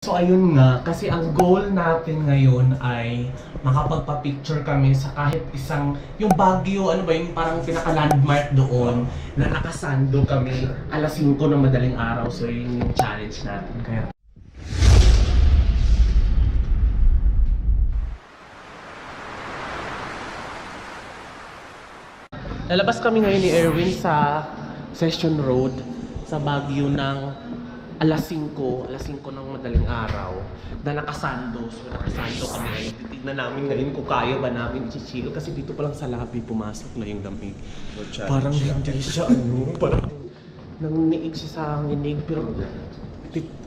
So ayun nga, kasi ang goal natin ngayon ay makapagpa-picture kami sa kahit isang, yung Baguio, ano ba yung parang pinaka-landmark doon na nakasando kami alas 5 ng madaling araw. So yun yung challenge natin. Kaya lalabas kami ngayon ni Erwin sa Session Road sa Baguio ng alas 5 ng madaling araw na nakasando. So nakasando kami ngayon. Titignan namin ngayon kung kaya ba namin i-chill kasi dito pa lang sa lobby pumasok na yung lamig. Parang hindi siya parang nangingiig siya sa nginig pero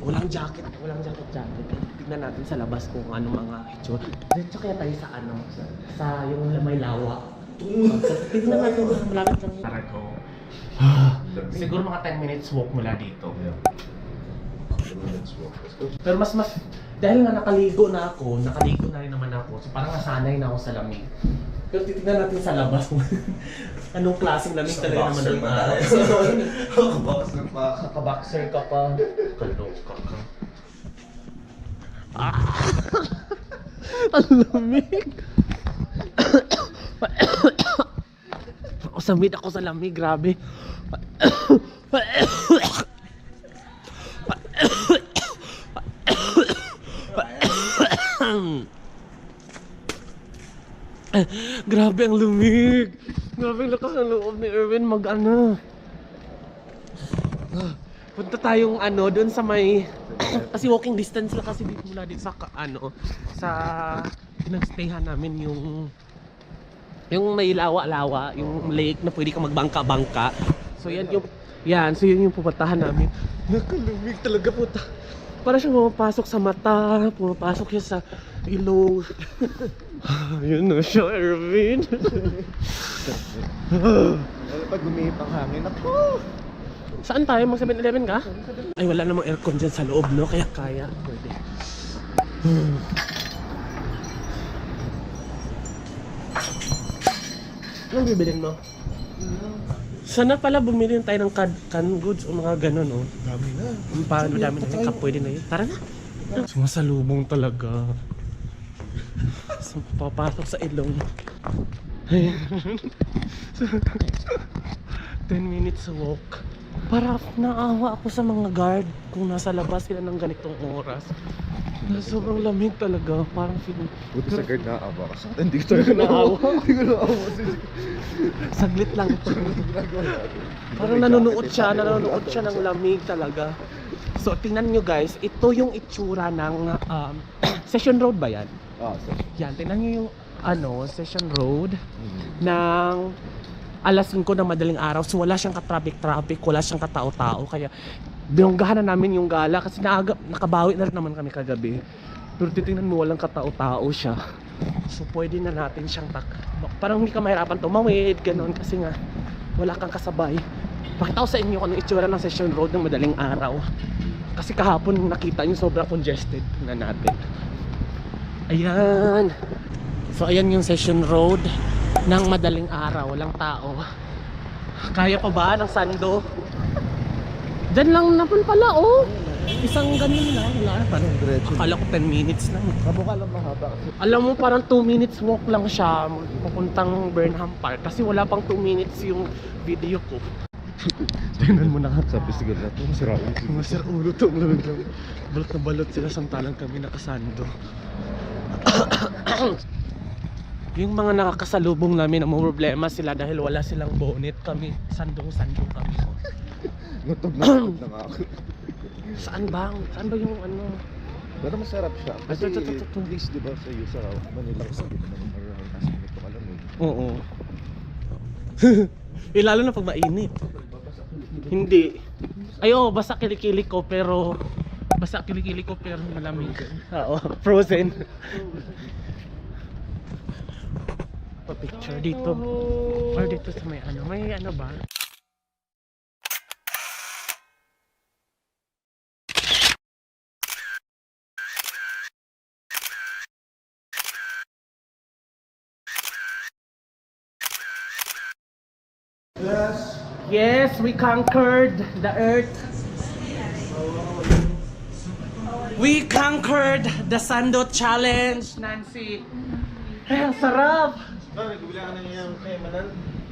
walang jacket. Tignan natin sa labas kung ano mga itsura. Diretso kaya tayo sa sa yung may lawa. Tignan natin malapit lang. Tara ko. Siguro mga 10 minutes walk mula dito. Pero mas dahil nga nakaligo na rin naman ako. So parang nasanay na ako sa lamig. Pero titignan natin sa labas kung anong klaseng lamig talaga naman ng araw. Kakaboxer pa. Kakaboxer ka pa. Kaloka ka. Ang lamig. Samid ako sa lamig, grabe. Grabe ang lumig. Grabe ang lakas ng loob ni Erwin punta tayong doon sa may kasi walking distance lang kasi dito mula dito sa sa pinagstayhan namin yung may lawa-lawa, yung lake na pwede kang magbangka-bangka. So yun yung pupuntahan namin. Nakalumig talaga puta. Para siyang pumapasok sa mata, pumapasok siya sa ilong. Yun na siya, Erwin. Pag gumihip ang hangin, ako! Saan tayo? Mag 7-Eleven ka? Ay, wala namang aircon dyan sa loob, no? Kaya kaya. Pwede. Anong bibilin mo? Sana pala bumili tayo ng canned goods o mga ganon, oh. Dami na. Paano dami na yun? Pwede na yun. Tara na. Sumasalubong talaga. Papasok sa ilong. 10 minutes walk. Para naawa ako sa mga guard kung nasa labas sila ng ganitong oras. Sobrang lamig talaga. Parang feeling. Buti sa guard naawa ka sa atin. Hindi ko talaga naawa. Hindi ko naawa. Saglit lang ito. Parang nanonood siya ng lamig talaga. So tingnan nyo guys, ito yung itsura ng Session Road ba yan? Yan, tingnan nyo yung Session Road ng alas 5 ng madaling araw. So wala siyang ka-traffic, wala siyang katao-tao. Kaya binonggahan na namin yung gala kasi nakabawi na rin naman kami kagabi. Pero titingnan mo walang katao-tao siya. So pwede na natin siyang parang hindi ka mahirapan tumawid, ganoon kasi nga wala kang kasabay. Pakita ko sa inyo kung anong itsura ng Session Road ng madaling araw. Kasi kahapon nakita nyo sobrang congested na natin. Ayan. So ayan yung Session Road ng madaling araw, walang tao. Kaya pa ba ng sando? Diyan lang naman pala, oh. Isang ganun lang. Parang akala ko 10 minutes lang. Mabukha lang mahaba. Alam mo, parang 2 minutes walk lang siya papuntang Burnham Park. Kasi wala pang 2 minutes yung video ko. Tingnan mo na. Sa festival na ito, masira ulo. Masira ulo to. Balot na balot sila samantalang kami nakasando. Yung mga nakakasalubong namin ang problema sila dahil wala silang bonnet. Kami, sandong-sandong kami. Nutog na nga ako. Saan ba yung Pero masarap siya. Kasi ito. please, di ba sa iyo sa Manila kasi di naman marunong kasi ito ka lang. Oo. Lalo na pag mainit. Hindi. Ay, basa kilikili ko pero malamig. Oo, frozen. Pa-picture dito. Or dito sa may ba? Yes, we conquered the earth. We conquered the Sando Challenge, Nancy. Ay, ang sarap!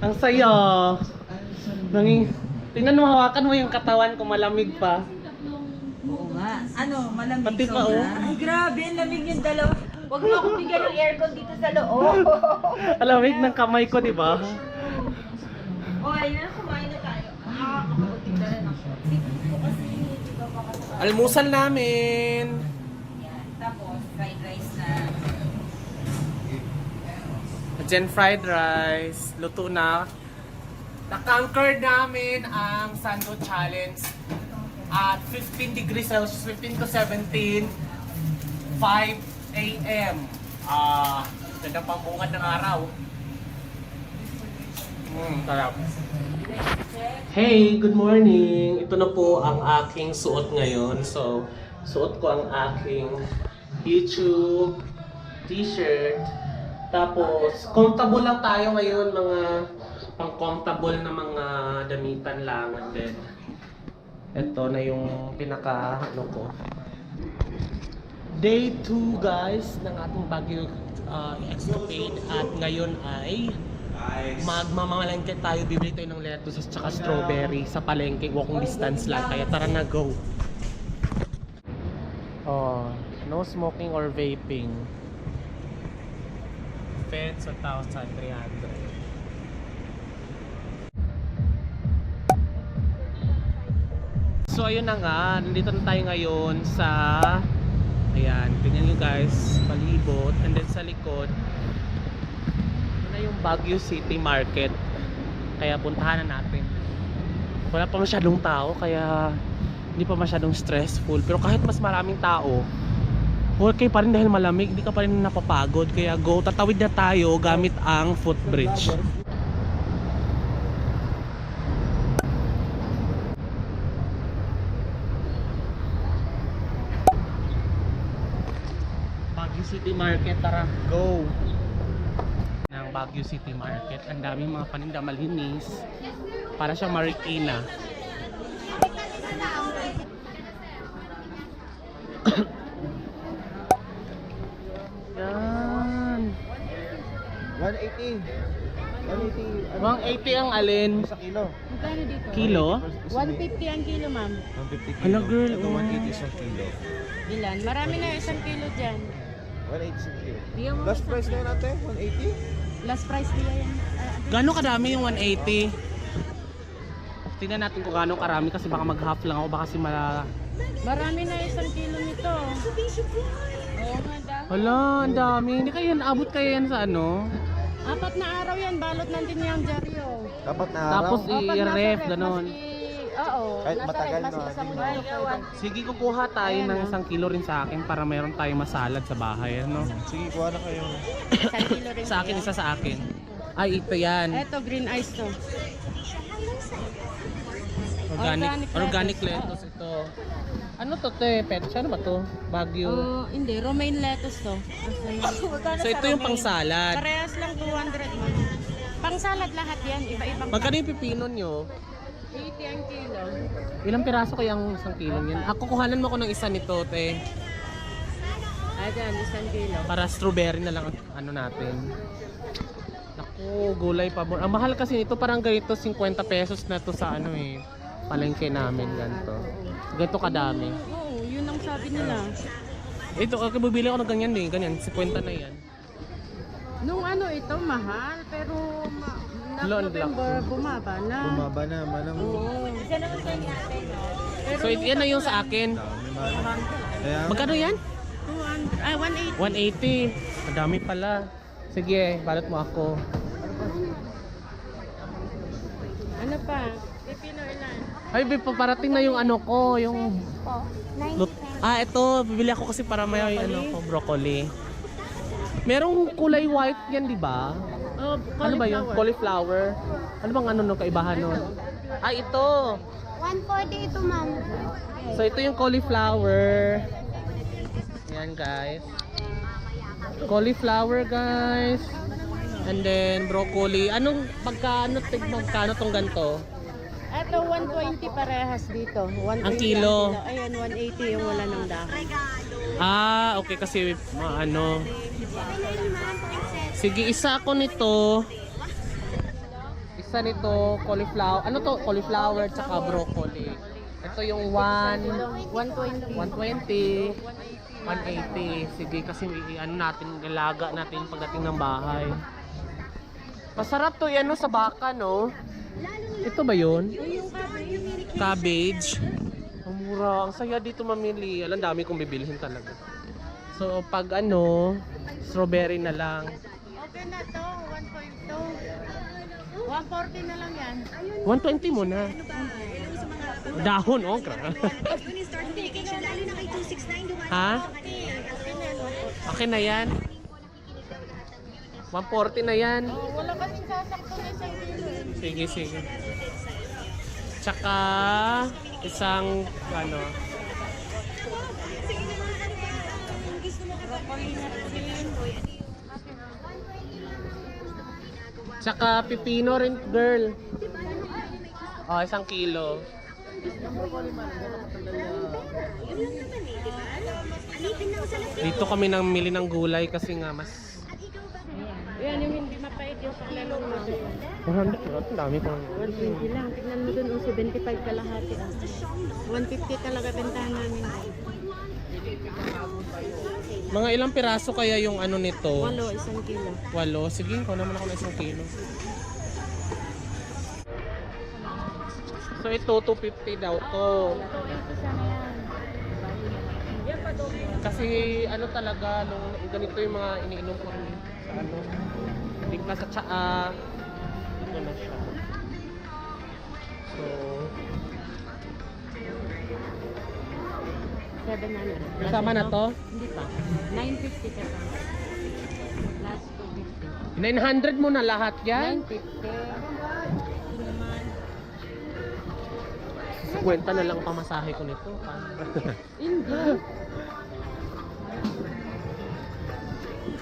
Ang saya. Tingnan mo, hawakan mo yung katawan kung malamig pa. Oo nga. Ano, malamig Pati pa, sobra. oh. Ay, grabe, ang lamig yung dalawa. Huwag mo akong bigyan ng aircon dito sa loob. Alamig ng kamay ko, di ba? O, ayun na, kumain na tayo. Nakakapunti na rin ako. Dito ko kasi, hindi ko makasama. Almusal namin. Yan. Tapos, fried rice na. Gen fried rice. Luto na. Na-conquer namin ang Sando Challenge at 15 degrees Celsius, 15 to 17, 5 a.m. Ganda pang bungad ng araw. Sarap. Hey, good morning! Ito na po ang aking suot ngayon. So, suot ko ang aking YouTube t-shirt. Tapos, comfortable lang tayo ngayon, mga pang-comfortable na mga damitan lang. And then, ito na yung pinaka, ko. Day 2 guys ng ating Baguio escapade. At ngayon ay magmamalengke tayo, bibili tayo ng lettuce at saka strawberry sa palengke, walking distance lang, kaya tara na, go. Oh, no smoking or vaping. Feds 1,300. So ayun na nga, nandito na tayo ngayon sa, ayan, tingnan nyo guys, palibot, and then sa likod yung Baguio City Market, kaya puntahan na natin. Wala pa masyadong tao, kaya hindi pa masyadong stressful, pero kahit mas maraming tao, okay pa rin dahil malamig, hindi ka pa rin napapagod. Kaya go, tatawid na tayo gamit ang footbridge. Baguio City Market, tara, go! Ng Baguio City Market, ang daming mga paninda malinis, para siyang Marikina. Yan. 180. 180 ang alin? Sa kilo. Magkano dito? Kilo? 150 ang kilo, ma'am. 150 kilo. Hala, girl, Ito oh. 180 isang kilo. Ilan? Marami na isang kilo dyan. 180 isang kilo. Bigyan mo Last isang price na kilo. yun natin, 180. Last price nila yan. Gano'ng kadami yung 180? Tingnan natin kung gano'ng karami kasi baka mag-half lang ako, baka kasi Marami na isang kilo nito. Oo nga daw. Hala, ang dami. Hindi kaya naabot kaya yan sa ano? 4 na araw yan, balot natin yung dyaryo. Dapat na araw. Tapos O, pag nasa i-ref, ref, ganon. Oo. Kahit nasa matagal, ref, mas no, isang hindi buwan pwede. Sige, kukuha tayo Ayan, ng oh. 1 kilo rin sa akin para mayroon tayong masalad sa bahay, ano? Sige, kuha na kayo. Isang kilo rin. Sa akin, siya. isa sa akin. Ay, ito yan. Eto, green ice to. Organic organic lettuce ito. Ano to, te? Petsa, ano ba to? Baguio. Hindi, romaine lettuce to. So, ito yung pang-salad. Parehas lang 200 man. Pang-salad lahat yan, iba-ibang. Magkano yung pipino nyo? 80 ang kilo. Ilang piraso kaya ang 1 kilo yan? Ako, kuhanan mo ko ng isa nito, te. Ayan, 1 kilo. Para strawberry na lang ang ano natin. Naku, gulay pa. Ang mahal kasi nito, parang ganito 50 pesos na to sa ano eh. Palengke namin ganito. Ganito kadami. Oo, yun ang sabi nila. Ito, okay, bibili ako ng ganyan din. Ganyan, 50 na yan. Nung ano ito, mahal, pero November, bumaba na. Bumaba na, manang. Oo. Isa naman sa natin. Pero So, yan na yung sa akin. Kaya, Magkano yan? 180. 180. Madami pala. Sige, balot mo ako. Ano pa? Pipino ilan? Ay, paparating na yung ano ko, yung... ito, bibili ako kasi para may ano ko, broccoli. Merong kulay white yan, di ba? Oh, Ano ba yun? Cauliflower? Ano bang ano no, kaibahan nun? Ay, ito! 140 ito, ma'am. So, ito yung cauliflower. Yan, guys. Cauliflower, guys. And then, broccoli. Anong, magkano tong ganito? Ito, 120 parehas dito. 120 Ang kilo. Ayan, 180 yung wala ng dahon. Ah, okay kasi ano. Sige, isa ako nito. Isa nito, cauliflower. Ano to? Cauliflower tsaka broccoli. Ito yung 120. 120, 180. Sige, kasi ano natin, ilaga natin pagdating ng bahay. Masarap to yan no, sa baka, no? Ito ba yun? Cabbage. Ang mura. Ang saya dito mamili. Alam, dami kong bibilhin talaga. So, pag ano, strawberry na lang. Okay na to, 1.2. 140 na lang yan. 120 muna. Dahon, oh. Ha? Okay na yan. 140 na yan. Oh, wala kasing sasakto na isang kilo eh. Sige, sige. Tsaka isang ano. Tsaka pipino rin, girl. Oh, 1 kilo. Dito kami namili ng gulay kasi nga mas Yan yung hindi mapait yung paglalong mo. 100. Ang dami pang 120 lang. Tignan mo dun, 75 kalahati. 150 talaga bentahan namin. mga ilang piraso kaya yung ano nito? 8, 1 kilo. 8. Sige, kuha naman ako ng 1 kilo. So ito, 250 daw to. 280 sana yan. Kasi ano talaga, nung ganito yung mga iniinom ko rin sa ano. Tingka sa tsaa. Ito na siya. So, 700. kasama na to? Hindi pa. 950 ka pa. Last 250. 900 mo na lahat yan? 950. Hindi naman. Kwenta na lang pamasahe ko nito. Hindi.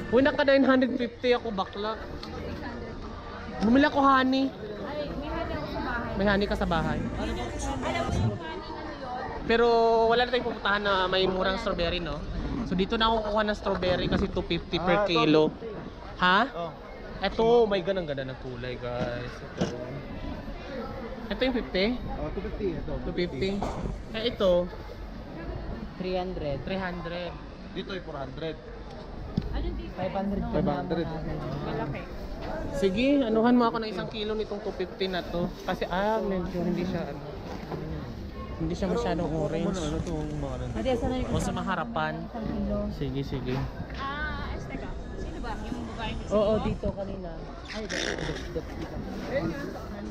Uy, naka 950 ako bakla. Bumili ako honey. Ay, may hali ako sa bahay. May honey ka sa bahay. Pero wala na tayong pupuntahan na may murang strawberry, no? So dito na ako kukuha ng strawberry kasi 250 per kilo. Ha? Oh. Ito, oh my god, ang ganda ng kulay, guys. Ito yung 50? Oh, 250 ito. 250. Eh, ito, 300. 300. Dito ay 400. 500. 500. Malaki. Sige, anuhan mo ako ng 1 kilo nitong 250 na to. Kasi, medyo hindi siya, ano, hindi siya masyadong orange. Ano to mga ano? Ate, saan na yung O sa maharapan. 1 kilo? Sige, sige. Teka. Sino ba? Yung babae niya? Oo, dito kanina. Ay, dito.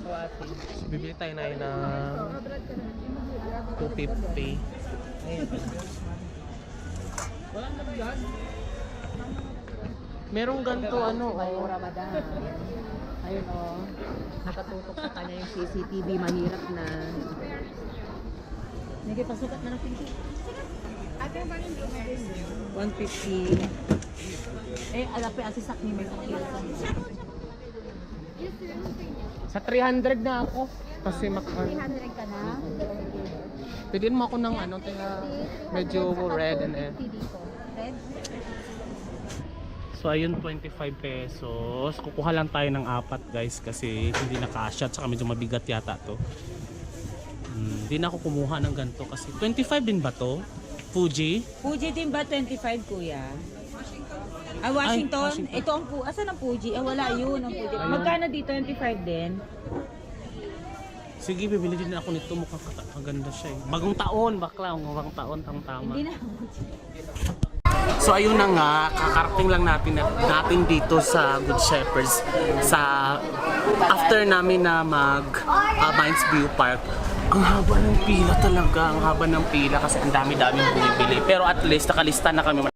So, bibili tayo na yun ng 250. Merong ganito, ano, Ngayong Ramadan. Ayun o. Nakatutok sa kanya yung CCTV. Mahirap na. Sige, pasukat na natin. Ate, yung bagay 150. Alapi, asisak ni may sakil. sa 300 na ako. Kasi 300 ka na? pwede mo ako ng ano, medyo red and dito. Red? So ayun, 25 pesos. Kukuha lang tayo ng 4 guys kasi hindi na kasya at saka medyo mabigat yata to. Hindi na ako kumuha ng ganito kasi 25 din ba to? Fuji? Fuji din ba 25 kuya? Ah, Washington? Washington. Ito ang asan ang Fuji? Ah, wala yun ang Fuji. Ayun. Magkano dito? 25 din? Sige, bibili din ako nito. Mukhang maganda siya eh. Bagong taon, bakla. Bagong taon, tama. Hindi na. So ayun na nga, kakarating lang natin dito sa Good Shepherds sa after namin na mag Mines View Park. Ang haba ng pila talaga, ang haba ng pila kasi ang dami-daming bumibili. Pero at least nakalista na kami.